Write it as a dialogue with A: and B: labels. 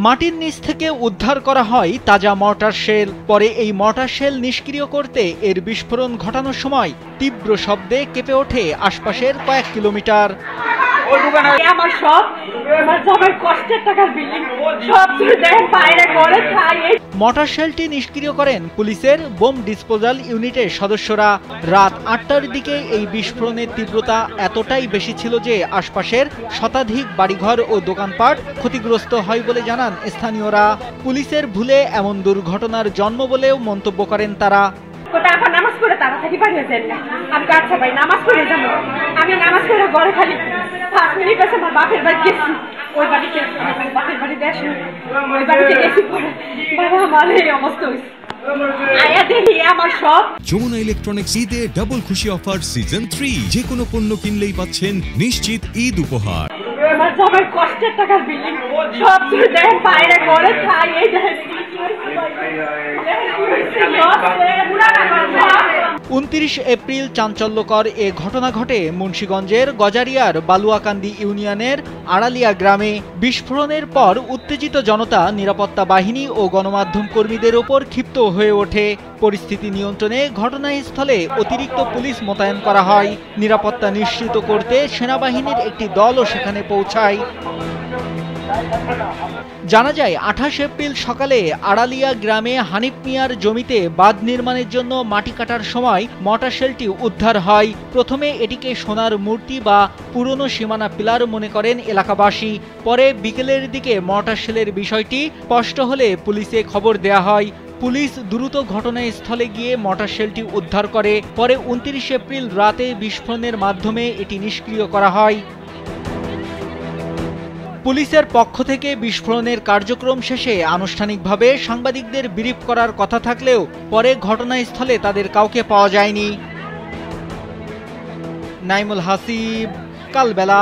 A: মাটির নিচ থেকে উদ্ধার করা হয় তাজা মর্টার শেল। পরে এই মর্টার শেল নিষ্ক্রিয় করতে এর বিস্ফোরণ ঘটানোর সময় তীব্র শব্দে কেঁপে ওঠে আশপাশের কয়েক কিলোমিটার। মর্টার শেলটি নিষ্ক্রিয় করেন পুলিশের বোম ডিসপোজাল ইউনিটের সদস্যরা। রাত ৮টার দিকে এই বিস্ফোরণের তীব্রতা এতটাই বেশি ছিল যে আশপাশের শতাধিক বাড়িঘর ও দোকানপাট ক্ষতিগ্রস্ত হয় বলে জানান স্থানীয়রা। পুলিশের ভুলে এমন দুর্ঘটনার জন্ম বলেও মন্তব্য করেন তারা।
B: যমুনা ইলেকট্রনিক্স ঈদে ডাবল খুশি অফার সিজন 3, যে কোনো পণ্য কিনলেই পাচ্ছেন নিশ্চিত ঈদ উপহার।
C: আমার সবার কষ্টের টাকার বিল্ডিং সব দেখেন বাইরে করে খাই এই দেখেন
A: ২৯ এপ্রিল চাঞ্চল্যকর এ ঘটনা ঘটে মুন্সিগঞ্জের গজারিয়ার বালুয়াকান্দি ইউনিয়নের আড়ালিয়া গ্রামে। বিস্ফোরণের পর উত্তেজিত জনতা, নিরাপত্তা বাহিনী ও গণমাধ্যম কর্মীদের ওপর ক্ষিপ্ত হয়ে ওঠে। পরিস্থিতি নিয়ন্ত্রণে ঘটনাস্থলে অতিরিক্ত পুলিশ মোতায়েন করা হয়। নিরাপত্তা নিশ্চিত করতে সেনাবাহিনীর একটি দলও সেখানে পৌঁছায়। জানা যায় ২৮ এপ্রিল সকালে আড়ালিয়া গ্রামে হানিফ মিয়ার জমিতে বাঁধ নির্মাণের জন্য মাটি কাটার সময় মর্টার শেলটি উদ্ধার হয়। প্রথমে এটিকে সোনার মূর্তি বা পুরনো সীমানা পিলার মনে করেন এলাকাবাসী। পরে বিকেলের দিকে মর্টার শেলের বিষয়টি স্পষ্ট হলে পুলিশে খবর দেয়া হয়। পুলিশ দ্রুত ঘটনাস্থলে গিয়ে মর্টার শেলটি উদ্ধার করে। পরে ২৯ এপ্রিল রাতে বিস্ফোরণের মাধ্যমে এটি নিষ্ক্রিয় করা হয়। পুলিশের পক্ষ থেকে বিস্ফোরণের কার্যক্রম শেষে আনুষ্ঠানিকভাবে সাংবাদিকদের ব্রিফ করার কথা থাকলেও পরে ঘটনাস্থলে তাদের কাউকে পাওয়া যায়নি। নাইমুল হাসিব, কালবেলা।